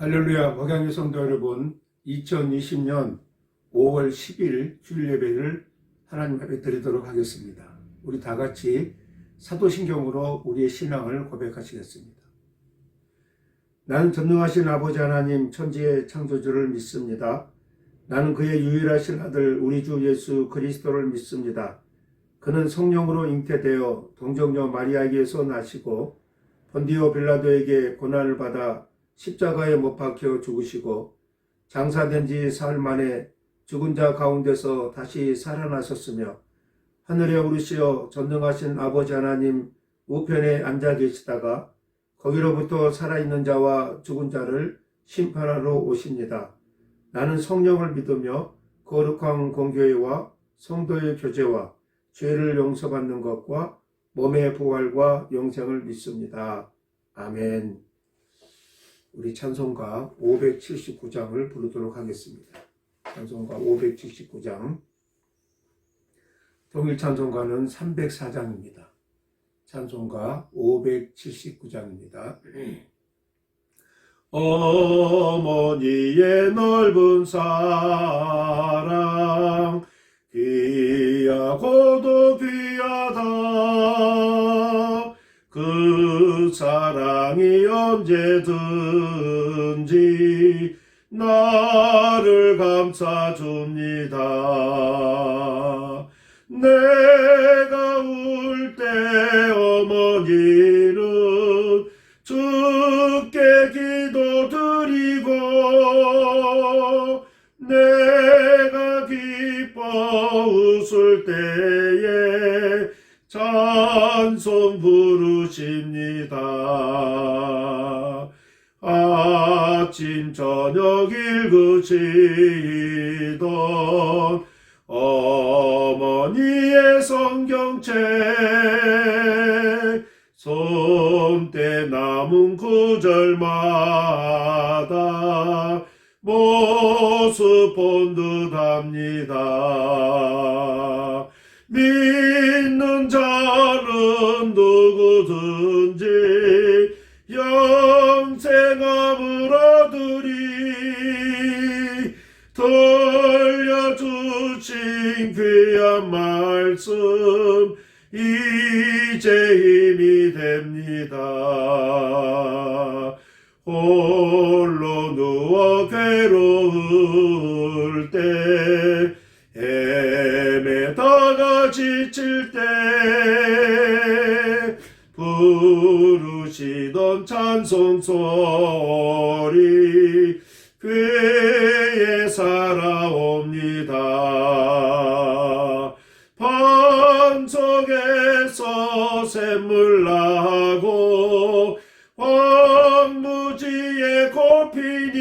할렐루야, 박양규 성도 여러분, 2020년 5월 10일 주일 예배를 하나님 앞에 드리도록 하겠습니다. 우리 다 같이 사도신경으로 우리의 신앙을 고백하시겠습니다. 나는 전능하신 아버지 하나님 천지의 창조주를 믿습니다. 나는 그의 유일하신 아들 우리 주 예수 그리스도를 믿습니다. 그는 성령으로 잉태되어 동정녀 마리아에게서 나시고 본디오 빌라도에게 고난을 받아 십자가에 못 박혀 죽으시고 장사된 지 사흘 만에 죽은 자 가운데서 다시 살아나셨으며 하늘에 오르시어 전능하신 아버지 하나님 우편에 앉아 계시다가 거기로부터 살아있는 자와 죽은 자를 심판하러 오십니다. 나는 성령을 믿으며 거룩한 공교회와 성도의 교제와 죄를 용서받는 것과 몸의 부활과 영생을 믿습니다. 아멘. 우리 찬송가 579장을 부르도록 하겠습니다. 찬송가 579장. 통일 찬송가는 304장입니다. 찬송가 579장입니다. 어머니의 넓은 사랑 귀하고도 귀하다. 그 사랑이 언제든지 나를 감싸줍니다. 내가 울 때 어머니는 주께 기도드리고 내가 기뻐 웃을 때에 찬송 부르십니다. 아침 저녁 읽으시던 어머니의 성경책 손때 남은 구절마다 모습 본 듯합니다. 믿는 자는 누구든지 영생함을 얻으리. 들려주신 귀한 말씀 이제 힘이 됩니다. 홀로 누워 괴로울 때 헤매다가 지칠 때 부르시던 찬송 소리 귀에 살아옵니다. 밤 속에서 샘물 나고 황무지에 꽃피니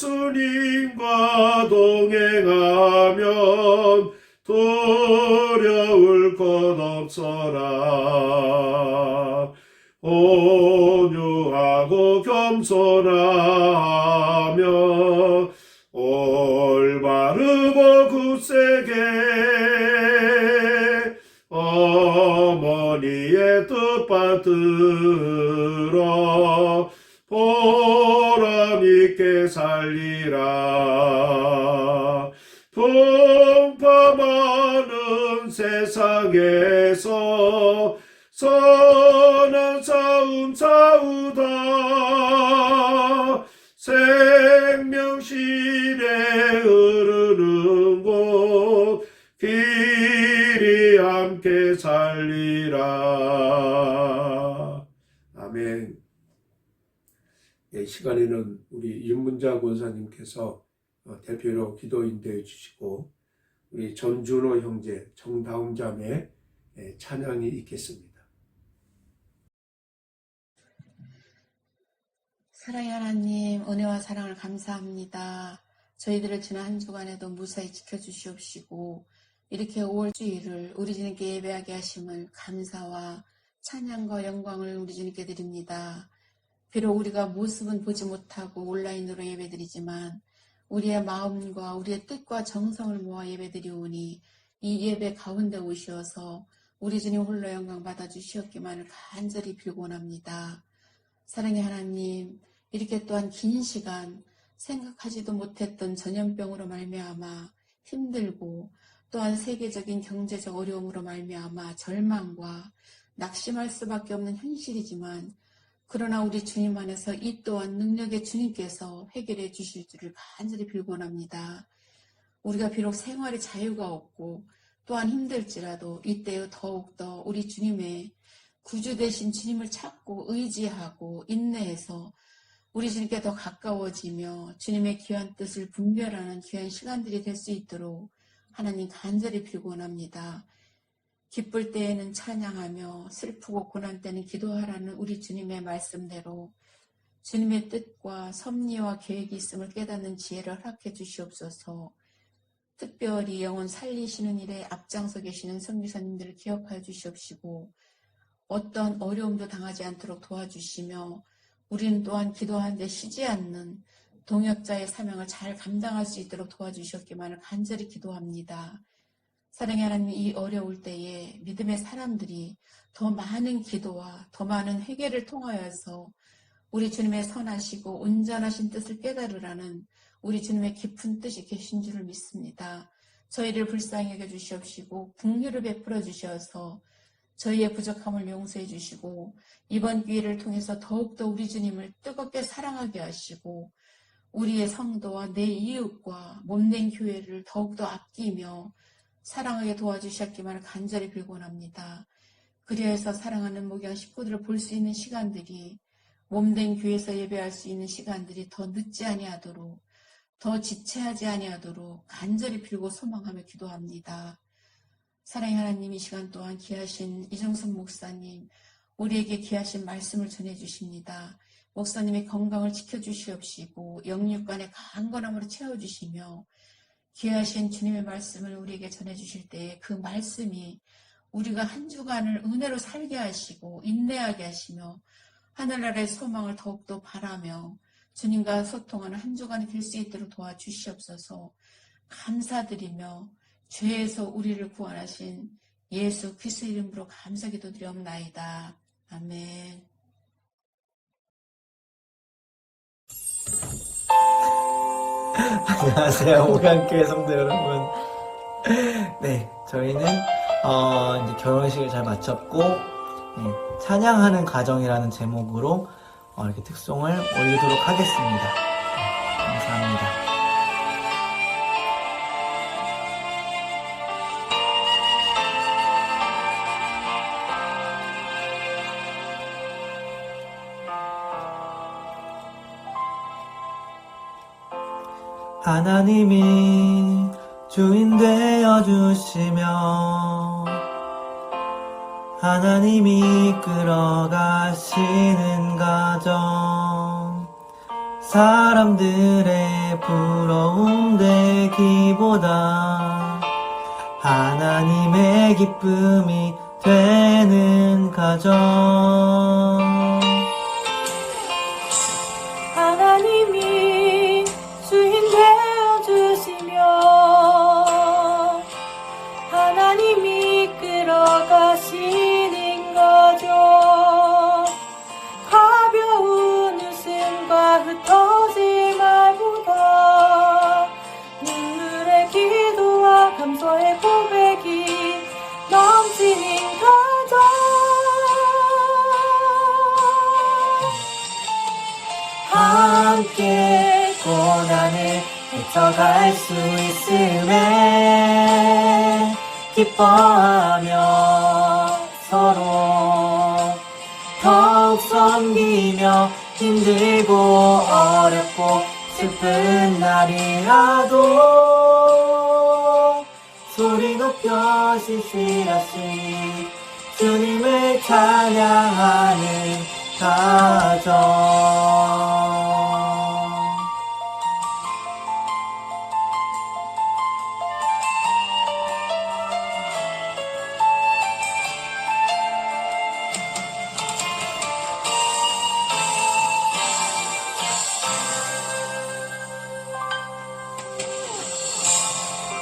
예수님과 동행하면 두려울 것 없어라. 온유하고 겸손하며 올바르고 굳세게 어머니의 뜻 받들어 보람있게 살리라. 풍파 많은 세상에서 선한 싸움 싸우다 생명실에 흐르는 곳 길이 함께 살리라. 아멘. 이 시간에는 우리 윤문자 권사님께서 대표로 기도 인도해 주시고 우리 전준호 형제, 정다움 자매 찬양이 있겠습니다. 사랑의 하나님, 은혜와 사랑을 감사합니다. 저희들을 지난 한 주간에도 무사히 지켜주시옵시고 이렇게 5월 주일을 우리 주님께 예배하게 하심을 감사와 찬양과 영광을 우리 주님께 드립니다. 비록 우리가 모습은 보지 못하고 온라인으로 예배드리지만 우리의 마음과 우리의 뜻과 정성을 모아 예배드리오니 이 예배 가운데 오시어서 우리 주님 홀로 영광 받아주시옵기만을 간절히 빌곤합니다. 사랑의 하나님, 이렇게 또한 긴 시간 생각하지도 못했던 전염병으로 말미암아 힘들고 또한 세계적인 경제적 어려움으로 말미암아 절망과 낙심할 수밖에 없는 현실이지만 그러나 우리 주님 안에서 이 또한 능력의 주님께서 해결해 주실 줄을 간절히 빌곤합니다. 우리가 비록 생활에 자유가 없고 또한 힘들지라도 이때에 더욱더 우리 주님의 구주 되신 주님을 찾고 의지하고 인내해서 우리 주님께 더 가까워지며 주님의 귀한 뜻을 분별하는 귀한 시간들이 될 수 있도록 하나님 간절히 빌곤합니다. 기쁠 때에는 찬양하며 슬프고 고난 때는 기도하라는 우리 주님의 말씀대로 주님의 뜻과 섭리와 계획이 있음을 깨닫는 지혜를 허락해 주시옵소서. 특별히 영혼 살리시는 일에 앞장서 계시는 선교사님들을 기억하여 주시옵시고 어떤 어려움도 당하지 않도록 도와주시며 우리는 또한 기도하는데 쉬지 않는 동역자의 사명을 잘 감당할 수 있도록 도와주시옵기만을 간절히 기도합니다. 사랑의 하나님, 이 어려울 때에 믿음의 사람들이 더 많은 기도와 더 많은 회개를 통하여서 우리 주님의 선하시고 온전하신 뜻을 깨달으라는 우리 주님의 깊은 뜻이 계신 줄을 믿습니다. 저희를 불쌍히 여겨 주시옵시고 긍휼을 베풀어 주셔서 저희의 부족함을 용서해 주시고 이번 기회를 통해서 더욱더 우리 주님을 뜨겁게 사랑하게 하시고 우리의 성도와 내 이웃과 몸된 교회를 더욱더 아끼며 사랑하게 도와주셨기만을 간절히 빌곤합니다. 그리해서 사랑하는 목양 식구들을 볼 수 있는 시간들이 몸된 교회에서 예배할 수 있는 시간들이 더 늦지 아니하도록 더 지체하지 아니하도록 간절히 빌고 소망하며 기도합니다. 사랑의 하나님, 이 시간 또한 귀하신 이정선 목사님 우리에게 귀하신 말씀을 전해주십니다. 목사님의 건강을 지켜주시옵시고 영육간의 강건함으로 채워주시며 귀하신 주님의 말씀을 우리에게 전해주실 때 그 말씀이 우리가 한 주간을 은혜로 살게 하시고 인내하게 하시며 하늘나라의 소망을 더욱더 바라며 주님과 소통하는 한 주간이 될 수 있도록 도와주시옵소서. 감사드리며 죄에서 우리를 구원하신 예수 그리스도 이름으로 감사 기도드리옵나이다. 아멘. 안녕하세요, 목양교회 성도 여러분. 네, 저희는 이제 결혼식을 잘 마쳤고 찬양하는 가정이라는 제목으로 이렇게 특송을 올리도록 하겠습니다. 감사합니다. 하나님이 주인 되어주시며 하나님이 이끌어가시는 가정 사람들의 부러움 되기보다 하나님의 기쁨이 되는 가정 하나님이 주인 되어주시며 하나님이 이끌어가시는 가정 가벼운 웃음과 흩어질 말보다 눈물의 기도와 감사의 고백이 넘치는 가정 함께 고난을 헤쳐갈 수 있음에 기뻐하며 서로 더욱 섬기며 힘들고 어렵고 슬픈 날이라도 소리 높여 신실하신 주님을 찬양하는 가정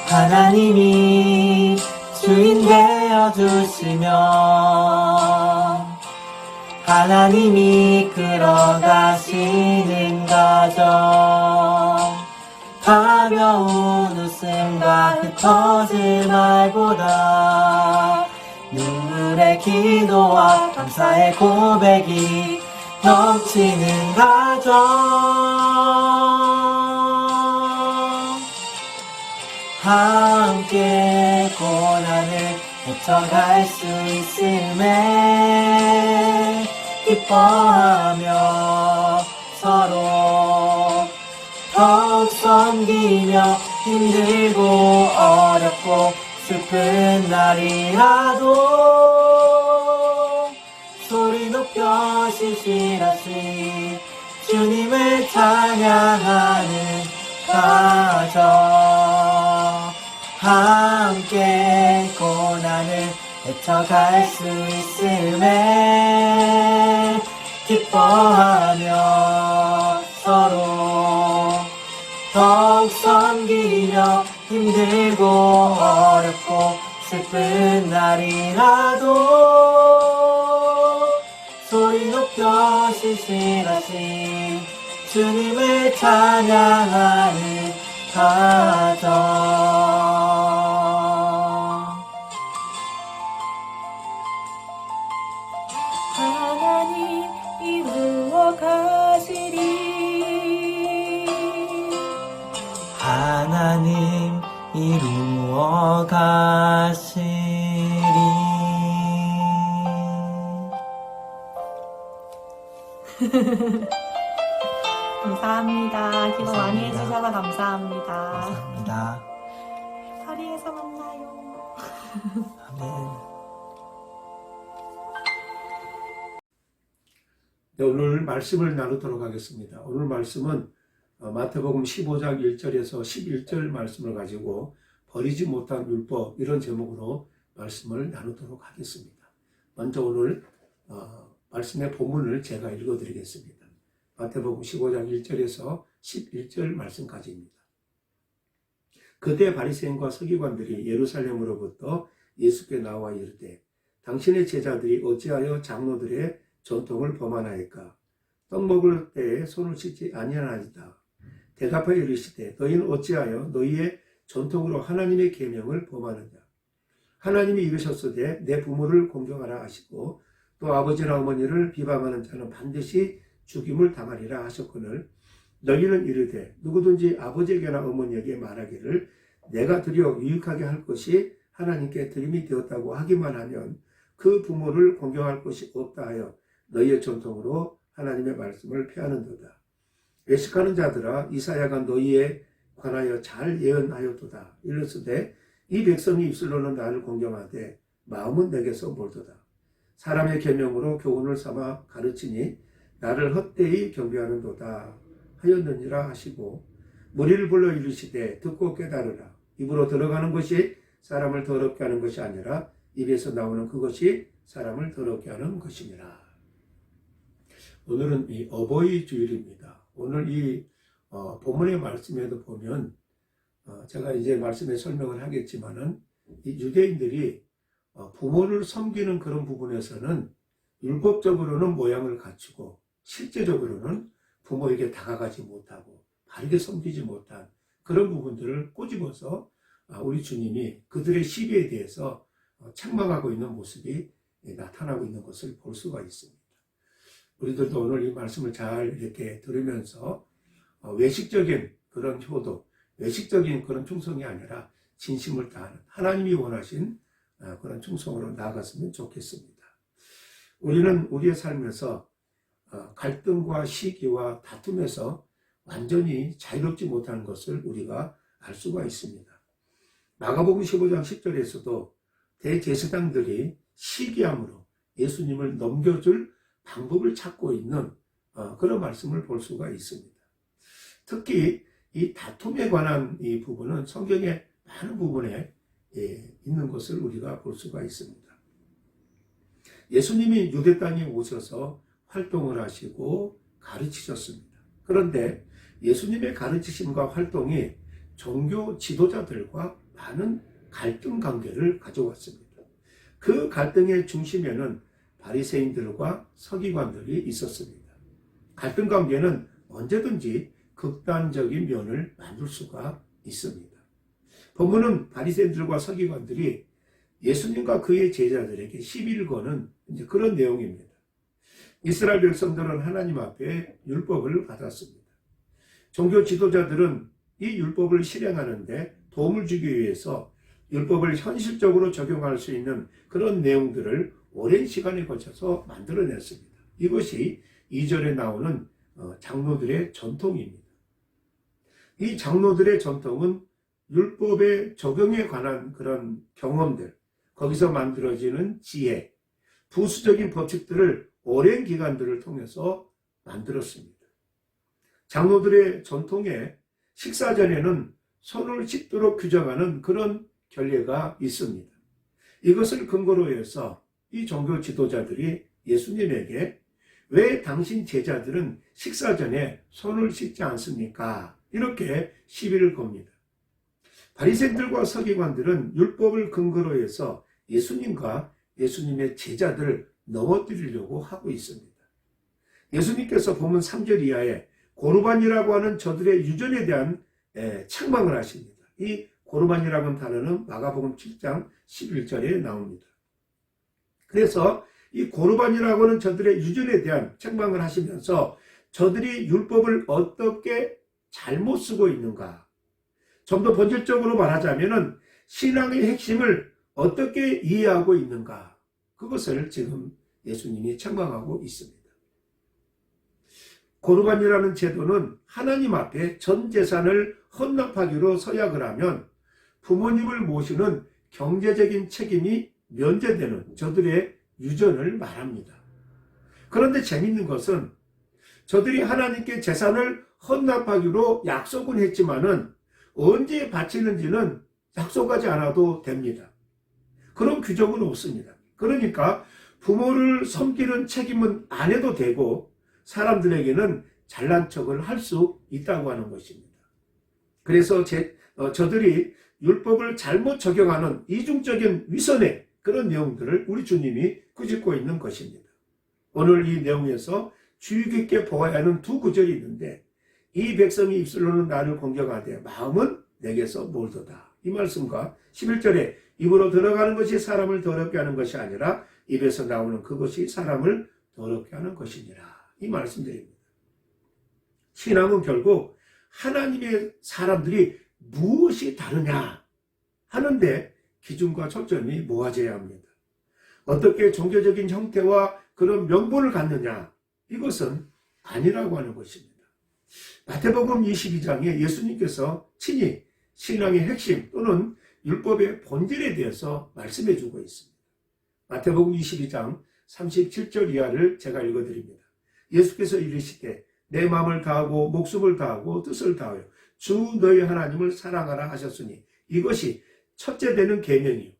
하나님이 주인 되어주시며 하나님이 끌어가시는 가정 가벼운 웃음과 흩어질 말보다 눈물의 기도와 감사의 고백이 넘치는 가정 함께 고난을 헤쳐갈 수 있음에 기뻐하며 서로 더욱 섬기며 힘들고 어렵고 슬픈 날이라도 소리 높여 시시라시 주님을 찬양하는 가정 함께 고난을 헤쳐갈 수 있음에 기뻐하며 서로 더욱 섬기며 힘들고 어렵고 슬픈 날이라도 소리 높여 시시라시 주님을 찬양하는 가정 하나님 이루어 가시리 하나님 이루어 가시리. 감사합니다. 기도 많이 감사합니다. 해주셔서 감사합니다. 감사합니다. 파리에서 만나요. 아멘. 네, 오늘 말씀을 나누도록 하겠습니다. 오늘 말씀은 마태복음 15장 1절에서 11절 말씀을 가지고 버리지 못한 율법 이런 제목으로 말씀을 나누도록 하겠습니다. 먼저 오늘 말씀의 본문을 제가 읽어드리겠습니다. 마태복음 15장 1절에서 11절 말씀까지입니다. 그때 바리새인과 서기관들이 예루살렘으로부터 예수께 나와 이르되 당신의 제자들이 어찌하여 장로들의 전통을 범하나이까? 떡 먹을 때에 손을 씻지 아니하나이다. 대답하여 이르시되 너희는 어찌하여 너희의 전통으로 하나님의 계명을 범하느냐? 하나님이 이르셨으되 내 부모를 공경하라 하시고 또 아버지나 어머니를 비방하는 자는 반드시 죽임을 당하리라 하셨거늘 너희는 이르되 누구든지 아버지에게나 어머니에게 말하기를 내가 드려 유익하게 할 것이 하나님께 드림이 되었다고 하기만 하면 그 부모를 공경할 것이 없다 하여 너희의 전통으로 하나님의 말씀을 폐하는도다. 외식하는 자들아 이사야가 너희에 관하여 잘 예언하였도다. 이르시되 이 백성이 입술로는 나를 공경하되 마음은 내게서 멀도다. 사람의 계명으로 교훈을 삼아 가르치니 나를 헛되이 경배하는도다 하였느니라 하시고 무리를 불러 이르시되 듣고 깨달으라. 입으로 들어가는 것이 사람을 더럽게 하는 것이 아니라 입에서 나오는 그것이 사람을 더럽게 하는 것이니라. 오늘은 이 어버이 주일입니다. 오늘 이 본문의 말씀에도 보면 제가 이제 말씀에 설명을 하겠지만은 이 유대인들이 부모를 섬기는 그런 부분에서는 율법적으로는 모양을 갖추고 실제적으로는 부모에게 다가가지 못하고 바르게 섬기지 못한 그런 부분들을 꼬집어서 우리 주님이 그들의 시비에 대해서 책망하고 있는 모습이 나타나고 있는 것을 볼 수가 있습니다. 우리들도 오늘 이 말씀을 잘 이렇게 들으면서 외식적인 그런 효도, 외식적인 그런 충성이 아니라 진심을 다하는 하나님이 원하신 그런 충성으로 나아갔으면 좋겠습니다. 우리는 우리의 삶에서 갈등과 시기와 다툼에서 완전히 자유롭지 못하는 것을 우리가 알 수가 있습니다. 마가복음 15장 10절에서도 대제사장들이 시기함으로 예수님을 넘겨줄 방법을 찾고 있는 그런 말씀을 볼 수가 있습니다. 특히 이 다툼에 관한 이 부분은 성경의 많은 부분에 있는 것을 우리가 볼 수가 있습니다. 예수님이 유대 땅에 오셔서 활동을 하시고 가르치셨습니다. 그런데 예수님의 가르치심과 활동이 종교 지도자들과 많은 갈등 관계를 가져왔습니다. 그 갈등의 중심에는 바리새인들과 서기관들이 있었습니다. 갈등 관계는 언제든지 극단적인 면을 만들 수가 있습니다. 본문은 바리새인들과 서기관들이 예수님과 그의 제자들에게 시비를 거는 이제 그런 내용입니다. 이스라엘 백성들은 하나님 앞에 율법을 받았습니다. 종교 지도자들은 이 율법을 실행하는데 도움을 주기 위해서 율법을 현실적으로 적용할 수 있는 그런 내용들을 오랜 시간에 거쳐서 만들어냈습니다. 이것이 2절에 나오는 장로들의 전통입니다. 이 장로들의 전통은 율법의 적용에 관한 그런 경험들, 거기서 만들어지는 지혜, 부수적인 법칙들을 오랜 기간들을 통해서 만들었습니다. 장로들의 전통에 식사 전에는 손을 씻도록 규정하는 그런 결례가 있습니다. 이것을 근거로 해서 이 종교 지도자들이 예수님에게 왜 당신 제자들은 식사 전에 손을 씻지 않습니까? 이렇게 시비를 겁니다. 바리새인들과 서기관들은 율법을 근거로 해서 예수님과 예수님의 제자들을 넘어뜨리려고 하고 있습니다. 예수님께서 본문 3절 이하에 고르반이라고 하는 저들의 유전에 대한 책망을 하십니다. 이 고르반이라는 단어는 마가복음 7장 11절에 나옵니다. 그래서 이 고르반이라고 하는 저들의 유전에 대한 책망을 하시면서 저들이 율법을 어떻게 잘못 쓰고 있는가, 좀 더 본질적으로 말하자면 신앙의 핵심을 어떻게 이해하고 있는가, 그것을 지금 예수님이 책망하고 있습니다. 고르반이라는 제도는 하나님 앞에 전 재산을 헌납하기로 서약을 하면 부모님을 모시는 경제적인 책임이 면제되는 저들의 유전을 말합니다. 그런데 재밌는 것은 저들이 하나님께 재산을 헌납하기로 약속은 했지만은 언제 바치는지는 약속하지 않아도 됩니다. 그런 규정은 없습니다. 그러니까 부모를 섬기는 책임은 안 해도 되고 사람들에게는 잘난 척을 할 수 있다고 하는 것입니다. 그래서 저들이 율법을 잘못 적용하는 이중적인 위선의 그런 내용들을 우리 주님이 꾸짖고 있는 것입니다. 오늘 이 내용에서 주의 깊게 보아야 하는 두 구절이 있는데, 이 백성이 입술로는 나를 공경하되 마음은 내게서 멀도다. 이 말씀과 11절에 입으로 들어가는 것이 사람을 더럽게 하는 것이 아니라 입에서 나오는 그것이 사람을 더럽게 하는 것이니라. 이 말씀드립니다. 신앙은 결국 하나님의 사람들이 무엇이 다르냐 하는데 기준과 초점이 모아져야 합니다. 어떻게 종교적인 형태와 그런 명분을 갖느냐, 이것은 아니라고 하는 것입니다. 마태복음 22장에 예수님께서 친히 신앙의 핵심 또는 율법의 본질에 대해서 말씀해 주고 있습니다. 마태복음 22장 37절 이하를 제가 읽어드립니다. 예수께서 이르시되 내 마음을 다하고 목숨을 다하고 뜻을 다하여 주 너희 하나님을 사랑하라 하셨으니 이것이 첫째 되는 계명이요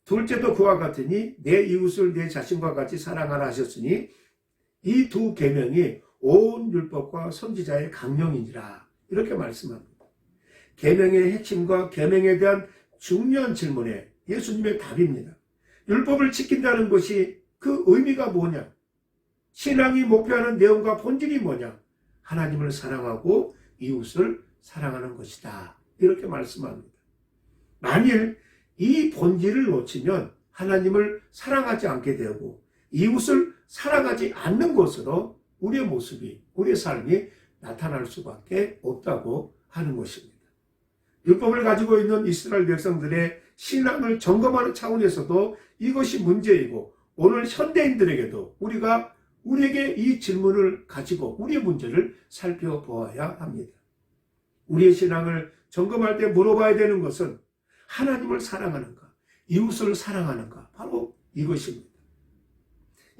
둘째도 그와 같으니 내 이웃을 내 자신과 같이 사랑하라 하셨으니 이 두 계명이 온 율법과 선지자의 강령이니라. 이렇게 말씀합니다. 계명의 핵심과 계명에 대한 중요한 질문에 예수님의 답입니다. 율법을 지킨다는 것이 그 의미가 뭐냐? 신앙이 목표하는 내용과 본질이 뭐냐? 하나님을 사랑하고 이웃을 사랑하는 것이다. 이렇게 말씀합니다. 만일 이 본질을 놓치면 하나님을 사랑하지 않게 되고 이웃을 사랑하지 않는 것으로 우리의 모습이, 우리의 삶이 나타날 수밖에 없다고 하는 것입니다. 율법을 가지고 있는 이스라엘 백성들의 신앙을 점검하는 차원에서도 이것이 문제이고, 오늘 현대인들에게도 우리에게 이 질문을 가지고 우리의 문제를 살펴보아야 합니다. 우리의 신앙을 점검할 때 물어봐야 되는 것은 하나님을 사랑하는가, 이웃을 사랑하는가, 바로 이것입니다.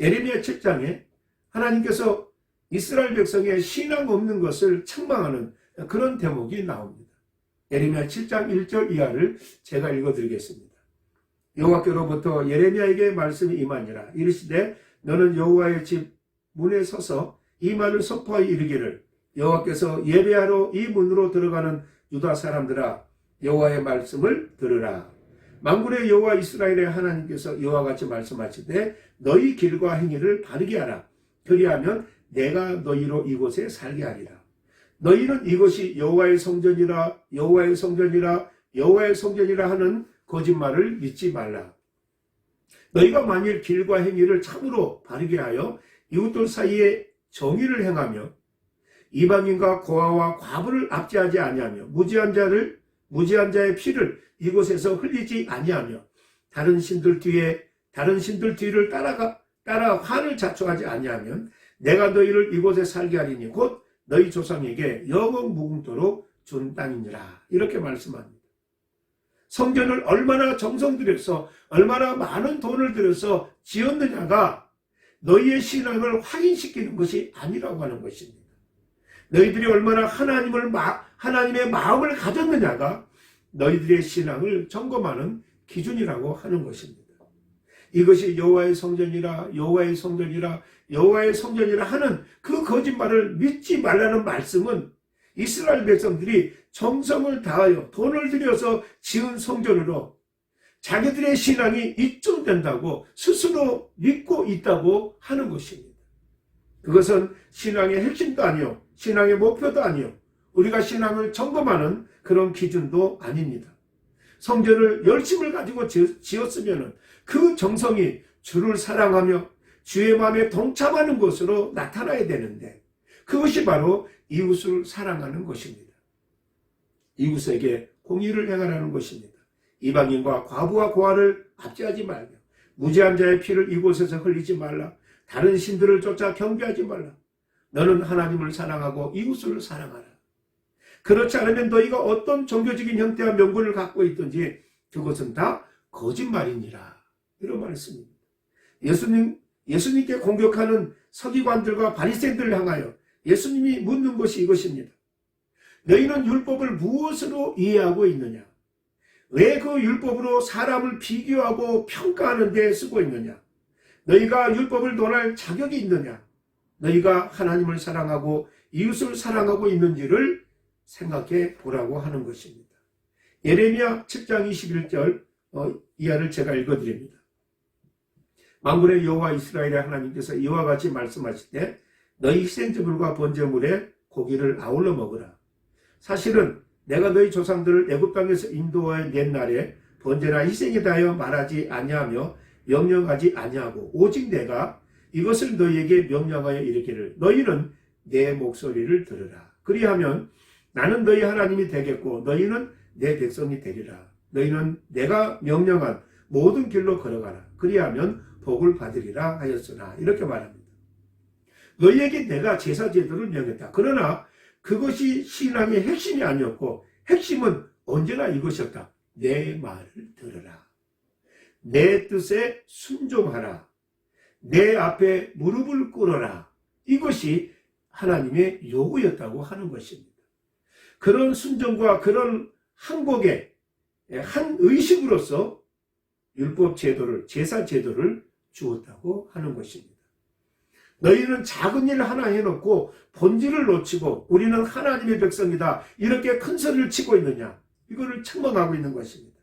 예레미야 7장에 하나님께서 이스라엘 백성의 신앙 없는 것을 책망하는 그런 대목이 나옵니다. 예레미야 7장 1절 이하를 제가 읽어드리겠습니다. 여호와께로부터 예레미야에게 말씀이 임하니라. 이르시되 너는 여호와의 집 문에 서서 이 말을 선포하여 이르기를 여호와께서 예배하러 이 문으로 들어가는 유다 사람들아 여호와의 말씀을 들으라. 만군의 여호와 이스라엘의 하나님께서 이와 같이 말씀하시되 너희 길과 행위를 바르게 하라. 그리하면 내가 너희로 이곳에 살게 하리라. 너희는 이것이 여호와의 성전이라 여호와의 성전이라 여호와의 성전이라 하는 거짓말을 믿지 말라. 너희가 만일 길과 행위를 참으로 바르게 하여 이웃들 사이에 정의를 행하며 이방인과 고아와 과부를 압제하지 아니하며 무지한 자의 피를 이곳에서 흘리지 아니하며 다른 신들 뒤를 따라 화를 자초하지 아니하면 내가 너희를 이곳에 살게 하리니 곧 너희 조상에게 영원 무궁토록 준 땅이니라. 이렇게 말씀합니다. 성전을 얼마나 정성 들여서 얼마나 많은 돈을 들여서 지었느냐가 너희의 신앙을 확인시키는 것이 아니라고 하는 것입니다. 너희들이 얼마나 하나님의 마음을 가졌느냐가 너희들의 신앙을 점검하는 기준이라고 하는 것입니다. 이것이 여호와의 성전이라 여호와의 성전이라 여호와의 성전이라 하는 그 거짓말을 믿지 말라는 말씀은 이스라엘 백성들이 정성을 다하여 돈을 들여서 지은 성전으로 자기들의 신앙이 입증된다고 스스로 믿고 있다고 하는 것입니다. 그것은 신앙의 핵심도 아니요 신앙의 목표도 아니요 우리가 신앙을 점검하는 그런 기준도 아닙니다. 성전을 열심을 가지고 지었으면 그 정성이 주를 사랑하며 주의 마음에 동참하는 것으로 나타나야 되는데 그것이 바로 이웃을 사랑하는 것입니다. 이웃에게 공의를 행하라는 것입니다. 이방인과 과부와 고아를 압제하지 말며 무지한 자의 피를 이곳에서 흘리지 말라. 다른 신들을 쫓아 경배하지 말라. 너는 하나님을 사랑하고 이웃을 사랑하라. 그렇지 않으면 너희가 어떤 종교적인 형태와 명분을 갖고 있든지 그것은 다 거짓말이니라. 이런 말씀입니다. 예수님께 공격하는 서기관들과 바리새인들을 향하여 예수님이 묻는 것이 이것입니다. 너희는 율법을 무엇으로 이해하고 있느냐? 왜 그 율법으로 사람을 비교하고 평가하는 데 쓰고 있느냐? 너희가 율법을 논할 자격이 있느냐? 너희가 하나님을 사랑하고 이웃을 사랑하고 있는지를 생각해 보라고 하는 것입니다. 예레미야 7장 21절 이하를 제가 읽어드립니다. 만군의 여호와 이스라엘의 하나님께서 이와 같이 말씀하시되 너희 희생제물과 번제물에 고기를 아울러 먹으라. 사실은 내가 너희 조상들을 애굽 땅에서 인도하여 낸 날에 번제나 희생에 대하여 말하지 아니하며 명령하지 아니하고 오직 내가 이것을 너희에게 명령하여 이르기를 너희는 내 목소리를 들으라. 그리하면 나는 너희 하나님이 되겠고 너희는 내 백성이 되리라. 너희는 내가 명령한 모든 길로 걸어가라. 그리하면 복을 받으리라 하였으나 이렇게 말합니다. 너희에게 내가 제사 제도를 명했다. 그러나 그것이 신앙의 핵심이 아니었고 핵심은 언제나 이것이었다. 내 말을 들으라. 내 뜻에 순종하라. 내 앞에 무릎을 꿇어라. 이것이 하나님의 요구였다고 하는 것입니다. 그런 순종과 그런 항복의 한 의식으로서 율법 제도를 제사 제도를 주었다고 하는 것입니다. 너희는 작은 일 하나 해놓고 본질을 놓치고 우리는 하나님의 백성이다 이렇게 큰 소리를 치고 있느냐 이거를 책망하고 있는 것입니다.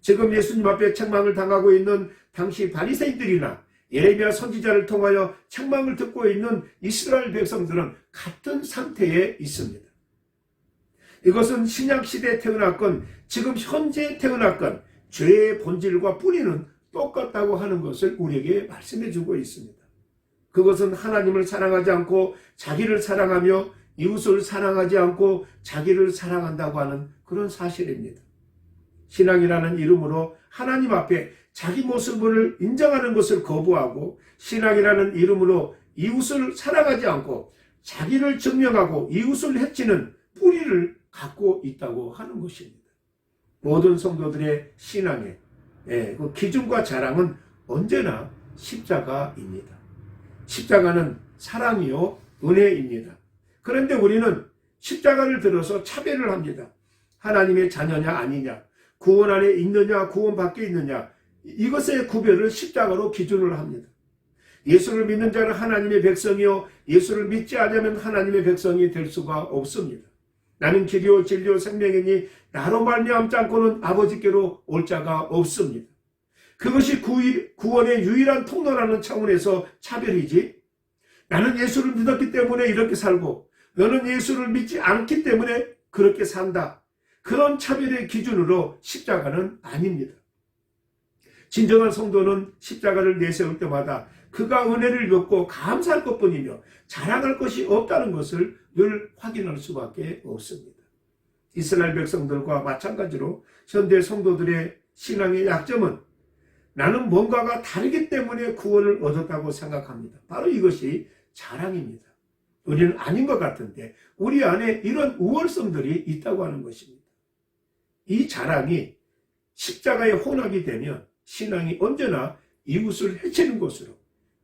지금 예수님 앞에 책망을 당하고 있는 당시 바리새인들이나 예레미야 선지자를 통하여 책망을 듣고 있는 이스라엘 백성들은 같은 상태에 있습니다. 이것은 신약시대에 태어났건 지금 현재 태어났건 죄의 본질과 뿌리는 똑같다고 하는 것을 우리에게 말씀해 주고 있습니다. 그것은 하나님을 사랑하지 않고 자기를 사랑하며 이웃을 사랑하지 않고 자기를 사랑한다고 하는 그런 사실입니다. 신앙이라는 이름으로 하나님 앞에 자기 모습을 인정하는 것을 거부하고 신앙이라는 이름으로 이웃을 사랑하지 않고 자기를 증명하고 이웃을 해치는 뿌리를 갖고 있다고 하는 것입니다. 모든 성도들의 신앙의 그 기준과 자랑은 언제나 십자가입니다. 십자가는 사랑이요 은혜입니다. 그런데 우리는 십자가를 들어서 차별을 합니다. 하나님의 자녀냐 아니냐, 구원 안에 있느냐 구원 밖에 있느냐 이것의 구별을 십자가로 기준을 합니다. 예수를 믿는 자는 하나님의 백성이요 예수를 믿지 않으면 하나님의 백성이 될 수가 없습니다. 나는 길이요 진리요 생명이니 나로 말미암지 않고는 아버지께로 올 자가 없습니다. 그것이 구원의 유일한 통로라는 차원에서 차별이지, 나는 예수를 믿었기 때문에 이렇게 살고 너는 예수를 믿지 않기 때문에 그렇게 산다, 그런 차별의 기준으로 십자가는 아닙니다. 진정한 성도는 십자가를 내세울 때마다 그가 은혜를 받고 감사할 것뿐이며 자랑할 것이 없다는 것을 늘 확인할 수밖에 없습니다. 이스라엘 백성들과 마찬가지로 현대 성도들의 신앙의 약점은 나는 뭔가가 다르기 때문에 구원을 얻었다고 생각합니다. 바로 이것이 자랑입니다. 우리는 아닌 것 같은데 우리 안에 이런 우월성들이 있다고 하는 것입니다. 이 자랑이 십자가에 혼합이 되면 신앙이 언제나 이웃을 해치는 것으로,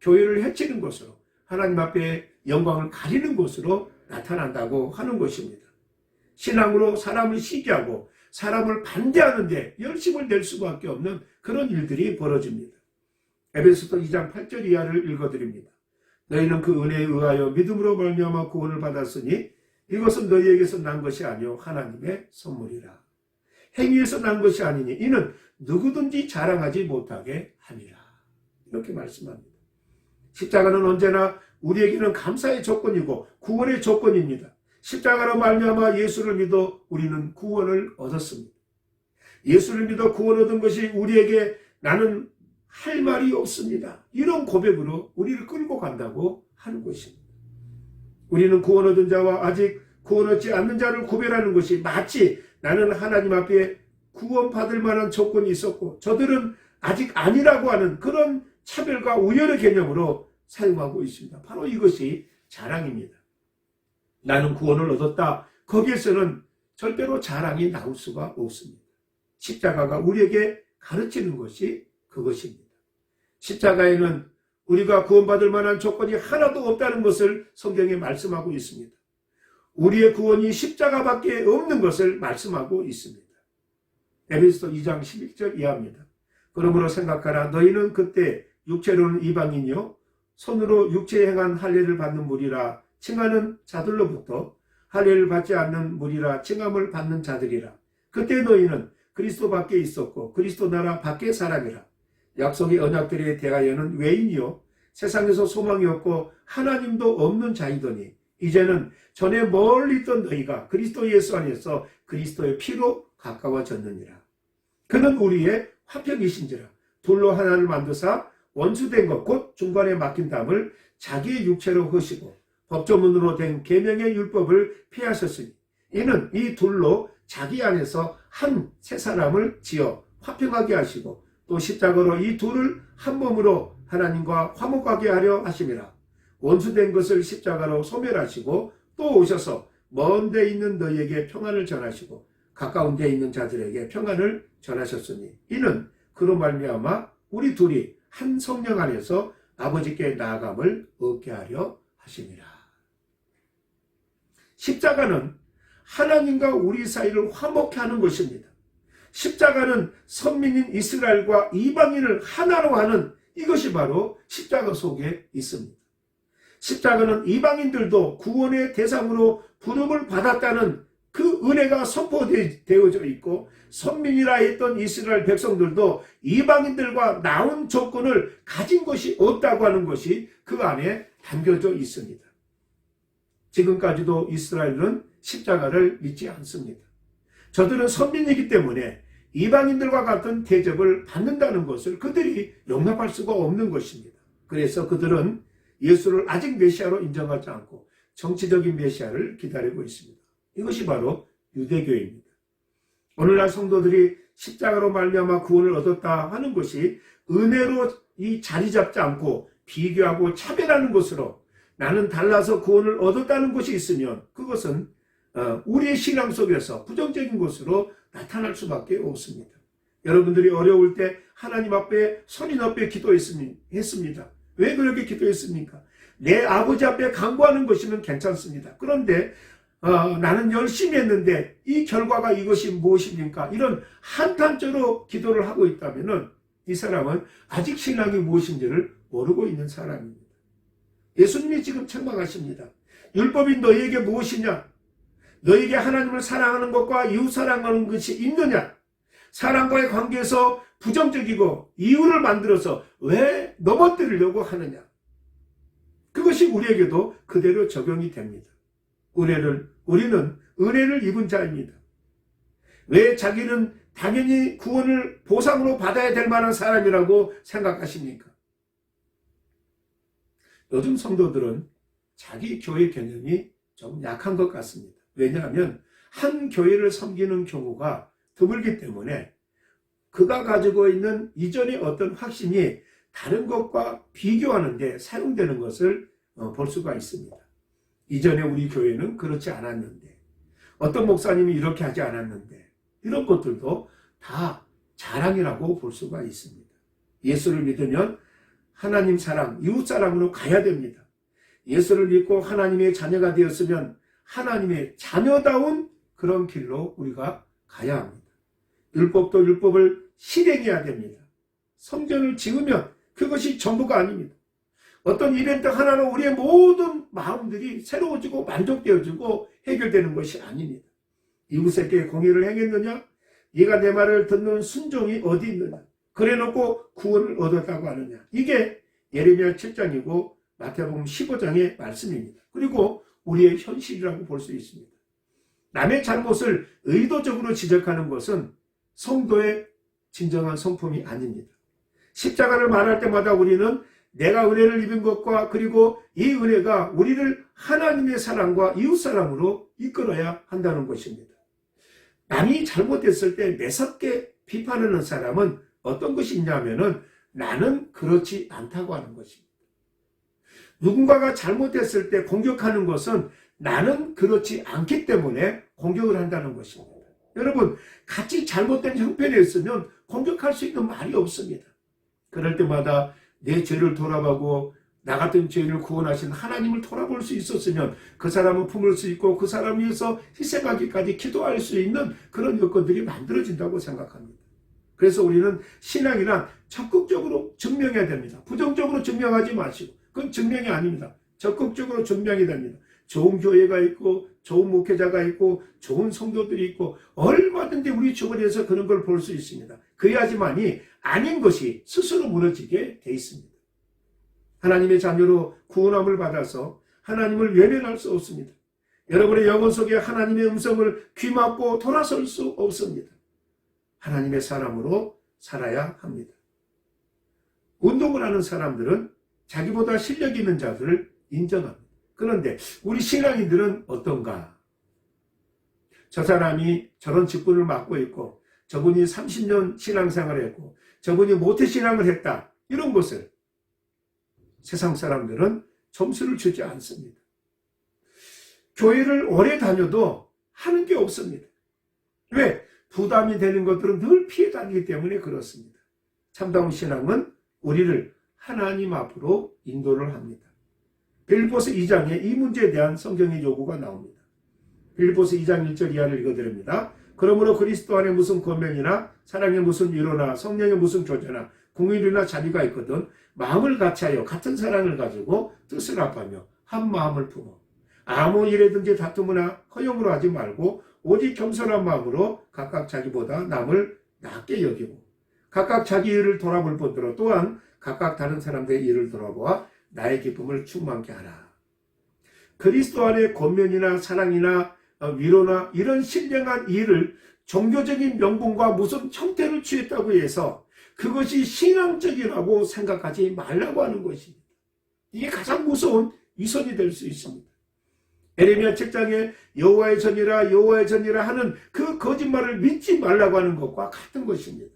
교회를 해치는 것으로, 하나님 앞에 영광을 가리는 것으로 나타난다고 하는 것입니다. 신앙으로 사람을 시기하고 사람을 반대하는 데 열심을 낼 수밖에 없는 그런 일들이 벌어집니다. 에베소서 2장 8절 이하를 읽어드립니다. 너희는 그 은혜에 의하여 믿음으로 말미암아 구원을 받았으니 이것은 너희에게서 난 것이 아니요 하나님의 선물이라. 행위에서 난 것이 아니니 이는 누구든지 자랑하지 못하게 함이라. 이렇게 말씀합니다. 십자가는 언제나 우리에게는 감사의 조건이고 구원의 조건입니다. 십자가로 말미암아 예수를 믿어 우리는 구원을 얻었습니다. 예수를 믿어 구원 얻은 것이 우리에게 나는 할 말이 없습니다, 이런 고백으로 우리를 끌고 간다고 하는 것입니다. 우리는 구원 얻은 자와 아직 구원 얻지 않는 자를 구별하는 것이 마치 나는 하나님 앞에 구원받을 만한 조건이 있었고 저들은 아직 아니라고 하는 그런 차별과 우열의 개념으로 사용하고 있습니다. 바로 이것이 자랑입니다. 나는 구원을 얻었다, 거기에서는 절대로 자랑이 나올 수가 없습니다. 십자가가 우리에게 가르치는 것이 그것입니다. 십자가에는 우리가 구원받을 만한 조건이 하나도 없다는 것을 성경에 말씀하고 있습니다. 우리의 구원이 십자가밖에 없는 것을 말씀하고 있습니다. 에베소서 2장 11절 이하입니다. 그러므로 생각하라, 너희는 그때 육체로는 이방인이요 손으로 육체에 행한 할례를 받는 무리라 칭하는 자들로부터 할례를 받지 않는 무리라 칭함을 받는 자들이라. 그때 너희는 그리스도 밖에 있었고 그리스도 나라 밖의 사람이라. 약속의 언약들에 대하여는 외인이요 세상에서 소망이 없고 하나님도 없는 자이더니 이제는 전에 멀리 있던 너희가 그리스도 예수 안에서 그리스도의 피로 가까워졌느니라. 그는 우리의 화평이신지라. 돌로 하나를 만드사 원수된 것 곧 중간에 막힌 담을 자기의 육체로 허시고 법조문으로 된 계명의 율법을 폐하셨으니 이는 이 둘로 자기 안에서 한 새 사람을 지어 화평하게 하시고 또 십자가로 이 둘을 한 몸으로 하나님과 화목하게 하려 하심이라. 원수된 것을 십자가로 소멸하시고 또 오셔서 먼 데 있는 너희에게 평안을 전하시고 가까운 데 있는 자들에게 평안을 전하셨으니 이는 그로 말미암아 우리 둘이 한 성령 안에서 아버지께 나아감을 얻게 하려 하심이라. 십자가는 하나님과 우리 사이를 화목케 하는 것입니다. 십자가는 선민인 이스라엘과 이방인을 하나로 하는, 이것이 바로 십자가 속에 있습니다. 십자가는 이방인들도 구원의 대상으로 부름을 받았다는 그 은혜가 선포되어져 있고 선민이라 했던 이스라엘 백성들도 이방인들과 나온 조건을 가진 것이 없다고 하는 것이 그 안에 담겨져 있습니다. 지금까지도 이스라엘은 십자가를 믿지 않습니다. 저들은 선민이기 때문에 이방인들과 같은 대접을 받는다는 것을 그들이 용납할 수가 없는 것입니다. 그래서 그들은 예수를 아직 메시아로 인정하지 않고 정치적인 메시아를 기다리고 있습니다. 이것이 바로 유대교입니다. 오늘날 성도들이 십자가로 말미암아 구원을 얻었다 하는 것이 은혜로 이 자리 잡지 않고 비교하고 차별하는 것으로 나는 달라서 구원을 얻었다는 것이 있으면 그것은 우리의 신앙 속에서 부정적인 것으로 나타날 수밖에 없습니다. 여러분들이 어려울 때 하나님 앞에 소리 높여 기도했습니다. 왜 그렇게 기도했습니까? 내 아버지 앞에 간구하는 것이면 괜찮습니다. 그런데 나는 열심히 했는데 이 결과가 이것이 무엇입니까? 이런 한탄조로 기도를 하고 있다면 이 사람은 아직 신앙이 무엇인지를 모르고 있는 사람입니다. 예수님이 지금 책망하십니다. 율법이 너희에게 무엇이냐? 너에게 하나님을 사랑하는 것과 이웃 사랑하는 것이 있느냐? 사랑과의 관계에서 부정적이고 이유를 만들어서 왜 넘어뜨리려고 하느냐? 그것이 우리에게도 그대로 적용이 됩니다. 우리는 은혜를 입은 자입니다. 왜 자기는 당연히 구원을 보상으로 받아야 될 만한 사람이라고 생각하십니까? 요즘 성도들은 자기 교회 개념이 좀 약한 것 같습니다. 왜냐하면 한 교회를 섬기는 경우가 드물기 때문에 그가 가지고 있는 이전의 어떤 확신이 다른 것과 비교하는 데 사용되는 것을 볼 수가 있습니다. 이전에 우리 교회는 그렇지 않았는데, 어떤 목사님이 이렇게 하지 않았는데, 이런 것들도 다 자랑이라고 볼 수가 있습니다. 예수를 믿으면 하나님 사랑, 이웃 사랑으로 가야 됩니다. 예수를 믿고 하나님의 자녀가 되었으면 하나님의 자녀다운 그런 길로 우리가 가야 합니다. 율법도 율법을 실행해야 됩니다. 성전을 지으면 그것이 전부가 아닙니다. 어떤 이벤트 하나로 우리의 모든 마음들이 새로워지고 만족되어지고 해결되는 것이 아닙니다. 이웃에게 공의를 행했느냐? 네가 내 말을 듣는 순종이 어디 있느냐? 그래놓고 구원을 얻었다고 하느냐? 이게 예레미야 7장이고 마태복음 15장의 말씀입니다. 그리고 우리의 현실이라고 볼 수 있습니다. 남의 잘못을 의도적으로 지적하는 것은 성도의 진정한 성품이 아닙니다. 십자가를 말할 때마다 우리는 내가 은혜를 입은 것과 그리고 이 은혜가 우리를 하나님의 사랑과 이웃 사랑으로 이끌어야 한다는 것입니다. 남이 잘못했을 때 매섭게 비판하는 사람은 어떤 것이 있냐면은 나는 그렇지 않다고 하는 것입니다. 누군가가 잘못했을 때 공격하는 것은 나는 그렇지 않기 때문에 공격을 한다는 것입니다. 여러분, 같이 잘못된 형편에 있으면 공격할 수 있는 말이 없습니다. 그럴 때마다 내 죄를 돌아보고 나 같은 죄인을 구원하신 하나님을 돌아볼 수 있었으면 그 사람은 품을 수 있고 그 사람을 위해서 희생하기까지 기도할 수 있는 그런 여건들이 만들어진다고 생각합니다. 그래서 우리는 신앙이란 적극적으로 증명해야 됩니다. 부정적으로 증명하지 마시고, 그건 증명이 아닙니다. 적극적으로 증명이 됩니다. 좋은 교회가 있고 좋은 목회자가 있고 좋은 성도들이 있고 얼마든지 우리 주변에서 그런 걸 볼 수 있습니다. 그래야지만이 아닌 것이 스스로 무너지게 돼 있습니다. 하나님의 자녀로 구원함을 받아서 하나님을 외면할 수 없습니다. 여러분의 영혼 속에 하나님의 음성을 귀막고 돌아설 수 없습니다. 하나님의 사람으로 살아야 합니다. 운동을 하는 사람들은 자기보다 실력 있는 자들을 인정합니다. 그런데 우리 신앙인들은 어떤가? 저 사람이 저런 직분을 맡고 있고 저분이 30년 신앙생활을 했고 저분이 모태신앙을 했다. 이런 것을 세상 사람들은 점수를 주지 않습니다. 교회를 오래 다녀도 하는 게 없습니다. 왜? 부담이 되는 것들은 늘 피해 다니기 때문에 그렇습니다. 참다운 신앙은 우리를 하나님 앞으로 인도를 합니다. 빌립보서 2장에 이 문제에 대한 성경의 요구가 나옵니다. 빌립보서 2장 1절 이하를 읽어드립니다. 그러므로 그리스도 안에 무슨 권면이나 사랑에 무슨 위로나 성령에 무슨 교제나 궁일이나 자비가 있거든 마음을 같이하여 같은 사랑을 가지고 뜻을 합하며 한 마음을 품어 아무 일에든지 다툼이나 허용으로 하지 말고 오직 겸손한 마음으로 각각 자기보다 남을 낮게 여기고 각각 자기 일을 돌아볼 뿐더러 또한 각각 다른 사람들의 일을 돌아보아 나의 기쁨을 충만케 하라. 그리스도 안에 권면이나 사랑이나 위로나 이런 신령한 일을 종교적인 명분과 무슨 형태를 취했다고 해서 그것이 신앙적이라고 생각하지 말라고 하는 것입니다. 이게 가장 무서운 위선이 될 수 있습니다. 예레미야 7장에 여호와의 전이라 여호와의 전이라 하는 그 거짓말을 믿지 말라고 하는 것과 같은 것입니다.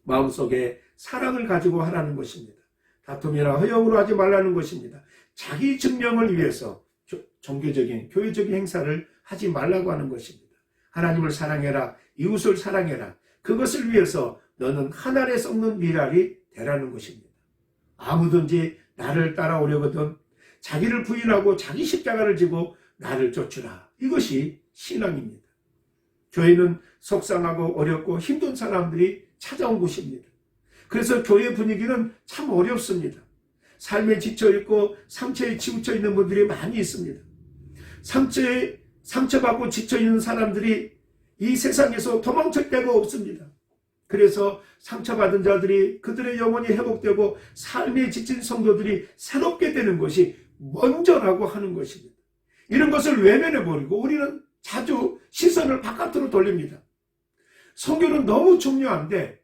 마음속에 사랑을 가지고 하라는 것입니다. 다툼이나 허용으로 하지 말라는 것입니다. 자기 증명을 위해서 종교적인 교회적인 행사를 하지 말라고 하는 것입니다. 하나님을 사랑해라. 이웃을 사랑해라. 그것을 위해서 너는 하늘에 썩는 미랄이 되라는 것입니다. 아무든지 나를 따라오려거든 자기를 부인하고 자기 십자가를 지고 나를 쫓으라. 이것이 신앙입니다. 교회는 속상하고 어렵고 힘든 사람들이 찾아온 곳입니다. 그래서 교회 분위기는 참 어렵습니다. 삶에 지쳐있고 상처에 치우쳐 있는 분들이 많이 있습니다. 상처에 상처받고 지쳐있는 사람들이 이 세상에서 도망칠 데가 없습니다. 그래서 상처받은 자들이 그들의 영혼이 회복되고 삶에 지친 성도들이 새롭게 되는 것이 먼저라고 하는 것입니다. 이런 것을 외면해버리고 우리는 자주 시선을 바깥으로 돌립니다. 선교는 너무 중요한데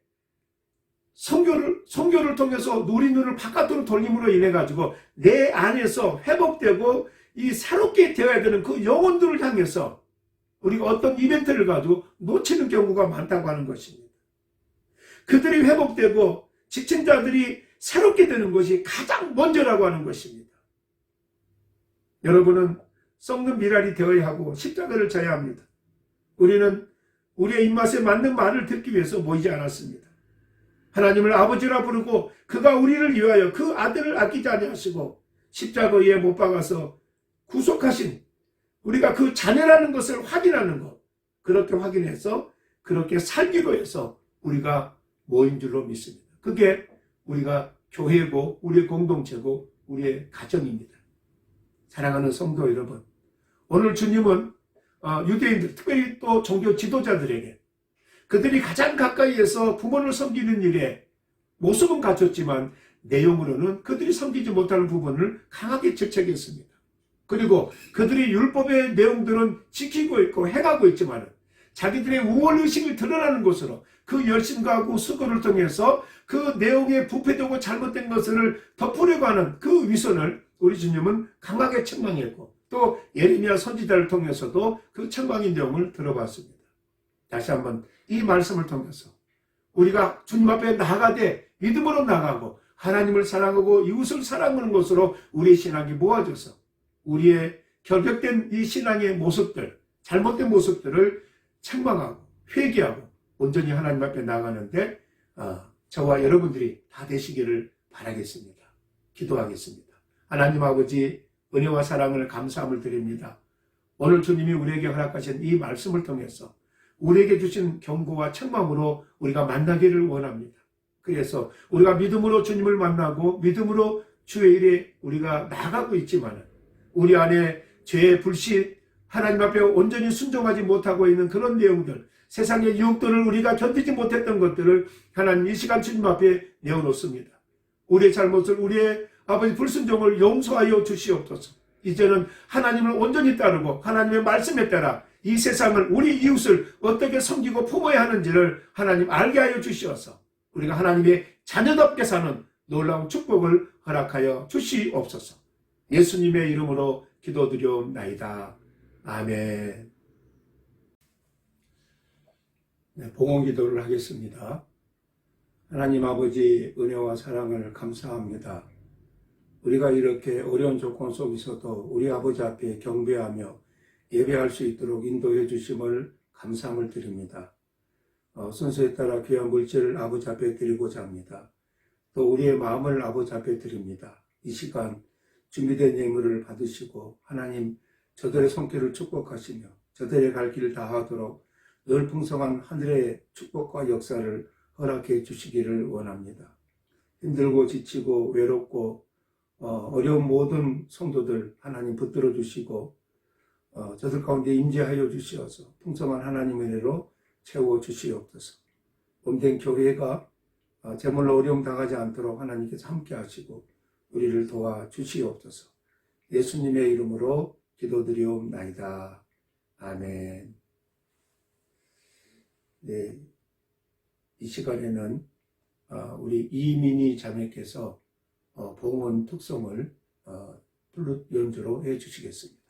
선교를 통해서 우리 눈을 바깥으로 돌림으로 인해 가지고 내 안에서 회복되고 이 새롭게 되어야 되는 그 영혼들을 향해서 우리가 어떤 이벤트를 가지고 놓치는 경우가 많다고 하는 것입니다. 그들이 회복되고 지친 자들이 새롭게 되는 것이 가장 먼저라고 하는 것입니다. 여러분은 썩는 미랄이 되어야 하고 십자가를 져야 합니다. 우리는 우리의 입맛에 맞는 말을 듣기 위해서 모이지 않았습니다. 하나님을 아버지라 부르고 그가 우리를 위하여 그 아들을 아끼지 아니하시고 십자가에 못 박아서 구속하신 우리가 그 자녀라는 것을 확인하는 것, 그렇게 확인해서 그렇게 살기로 해서 우리가 모인 줄로 믿습니다. 그게 우리가 교회고 우리의 공동체고 우리의 가정입니다. 사랑하는 성도 여러분, 오늘 주님은 유대인들, 특별히 또 종교 지도자들에게 그들이 가장 가까이에서 부모를 섬기는 일에 모습은 갖췄지만 내용으로는 그들이 섬기지 못하는 부분을 강하게 질책했습니다. 그리고 그들이 율법의 내용들은 지키고 있고 행하고 있지만 자기들의 우월의식을 드러나는 것으로 그 열심과 그 수고를 통해서 그 내용에 부패되고 잘못된 것을 덮으려고 하는 그 위선을 우리 주님은 강하게 책망했고 또 예레미야 선지자를 통해서도 그 책망의 내용을 들어봤습니다. 다시 한번 이 말씀을 통해서 우리가 주님 앞에 나아가되 믿음으로 나가고 하나님을 사랑하고 이웃을 사랑하는 것으로 우리의 신앙이 모아져서 우리의 결격된 이 신앙의 모습들, 잘못된 모습들을 책망하고 회개하고 온전히 하나님 앞에 나아가는데 저와 여러분들이 다 되시기를 바라겠습니다. 기도하겠습니다. 하나님 아버지, 은혜와 사랑을 감사함을 드립니다. 오늘 주님이 우리에게 허락하신 이 말씀을 통해서 우리에게 주신 경고와 책망으로 우리가 만나기를 원합니다. 그래서 우리가 믿음으로 주님을 만나고 믿음으로 주의 일에 우리가 나가고 있지만 우리 안에 죄의 불신, 하나님 앞에 온전히 순종하지 못하고 있는 그런 내용들, 세상의 유혹들을 우리가 견디지 못했던 것들을 하나님 이 시간 주님 앞에 내어놓습니다. 우리의 잘못을, 우리의 아버지 불순종을 용서하여 주시옵소서. 이제는 하나님을 온전히 따르고 하나님의 말씀에 따라 이 세상을, 우리 이웃을 어떻게 섬기고 품어야 하는지를 하나님 알게 하여 주시어서 우리가 하나님의 자녀답게 사는 놀라운 축복을 허락하여 주시옵소서. 예수님의 이름으로 기도드리옵나이다. 아멘. 네, 봉헌 기도를 하겠습니다. 하나님 아버지, 은혜와 사랑을 감사합니다. 우리가 이렇게 어려운 조건 속에서도 우리 아버지 앞에 경배하며 예배할 수 있도록 인도해 주심을 감사함을 드립니다. 순서에 따라 귀한 물질을 아버지 앞에 드리고자 합니다. 또 우리의 마음을 아버지 앞에 드립니다. 이 시간 준비된 예물을 받으시고 하나님 저들의 손길을 축복하시며 저들의 갈 길을 다하도록 늘 풍성한 하늘의 축복과 역사를 허락해 주시기를 원합니다. 힘들고 지치고 외롭고 어려운 모든 성도들 하나님 붙들어 주시고 저들 가운데 임재하여 주시어서 풍성한 하나님의 은혜로 채워 주시옵소서. 몸된 교회가 제물로 어려움 당하지 않도록 하나님께서 함께 하시고 우리를 도와 주시옵소서. 예수님의 이름으로 기도드리옵나이다. 아멘. 네, 이 시간에는 우리 이민희 자매께서 봉헌 특송을 플룻 연주로 해 주시겠습니다.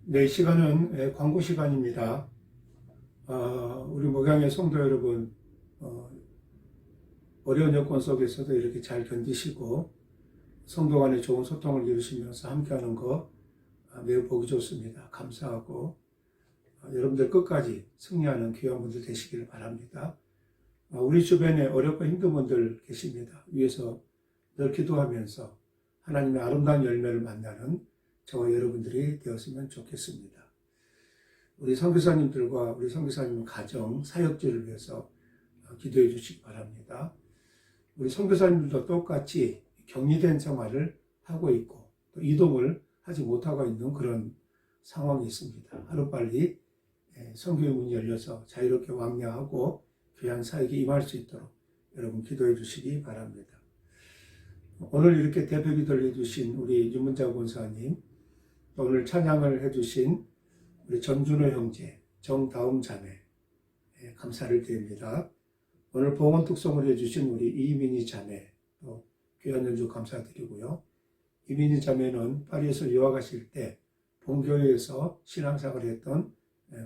네, 시간은 광고 시간입니다. 우리 목양의 성도 여러분, 어려운 여건 속에서도 이렇게 잘 견디시고 성도 간에 좋은 소통을 이루시면서 함께하는 거 매우 보기 좋습니다. 감사하고 여러분들 끝까지 승리하는 귀한 분들 되시기를 바랍니다. 우리 주변에 어렵고 힘든 분들 계십니다. 위에서 늘 기도하면서 하나님의 아름다운 열매를 만나는 저와 여러분들이 되었으면 좋겠습니다. 우리 선교사님들과 우리 선교사님 가정, 사역지를 위해서 기도해 주시기 바랍니다. 우리 선교사님들도 똑같이 격리된 생활을 하고 있고 또 이동을 하지 못하고 있는 그런 상황이 있습니다. 하루빨리 선교의 문이 열려서 자유롭게 왕래하고 귀한 사역에 임할 수 있도록 여러분 기도해 주시기 바랍니다. 오늘 이렇게 대표 기도를 해주신 우리 윤문자 권사님, 오늘 찬양을 해주신 우리 전준호 형제, 정다움 자매 감사를 드립니다. 오늘 봉헌 특송을 해주신 우리 이민희 자매, 또 귀한 연주 감사드리고요. 이민희 자매는 파리에서 유학 가실 때 본교회에서 신앙생활을 했던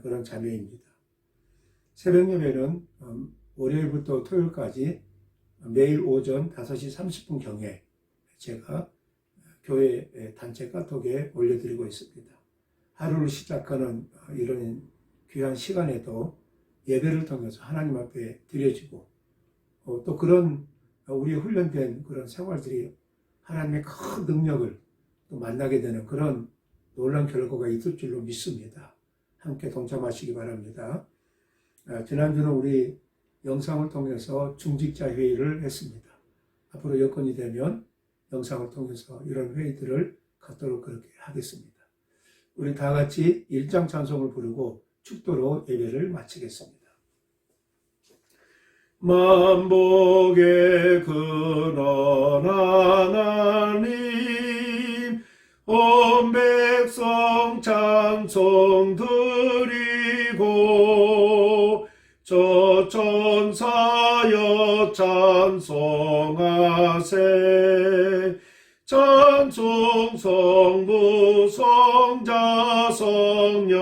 그런 자매입니다. 새벽 예배는 월요일부터 토요일까지 매일 오전 5시 30분경에 제가 교회 단체 카톡에 올려드리고 있습니다. 하루를 시작하는 이런 귀한 시간에도 예배를 통해서 하나님 앞에 드려지고 또 그런 우리 훈련된 그런 생활들이 하나님의 큰 능력을 또 만나게 되는 그런 놀라운 결과가 있을 줄로 믿습니다. 함께 동참하시기 바랍니다. 지난주는 우리 영상을 통해서 중직자 회의를 했습니다. 앞으로 여건이 되면 영상을 통해서 이런 회의들을 갖도록 그렇게 하겠습니다. 우리 다 같이 일장 찬송을 부르고 축도로 예배를 마치겠습니다. 만복의 근원 하나님, 온 백성 찬송 드리고 저 천사여 찬송하세. 찬송 성부 성자 성령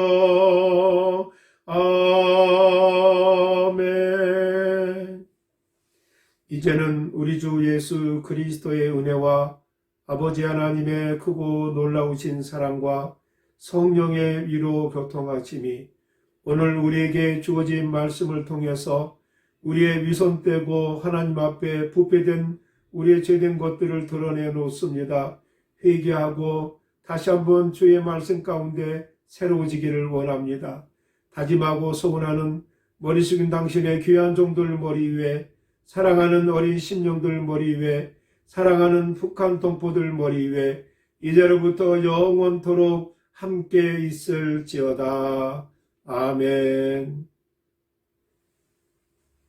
아멘. 이제는 우리 주 예수 그리스도의 은혜와 아버지 하나님의 크고 놀라우신 사랑과 성령의 위로 교통하심이 오늘 우리에게 주어진 말씀을 통해서 우리의 위선 떼고 하나님 앞에 부패된 우리의 죄된 것들을 드러내 놓습니다. 회개하고 다시 한번 주의 말씀 가운데 새로워지기를 원합니다. 다짐하고 소원하는 머리 숙인 당신의 귀한 종들 머리 위에, 사랑하는 어린 심령들 머리 위에, 사랑하는 북한 동포들 머리 위에 이제로부터 영원토록 함께 있을지어다. 아멘.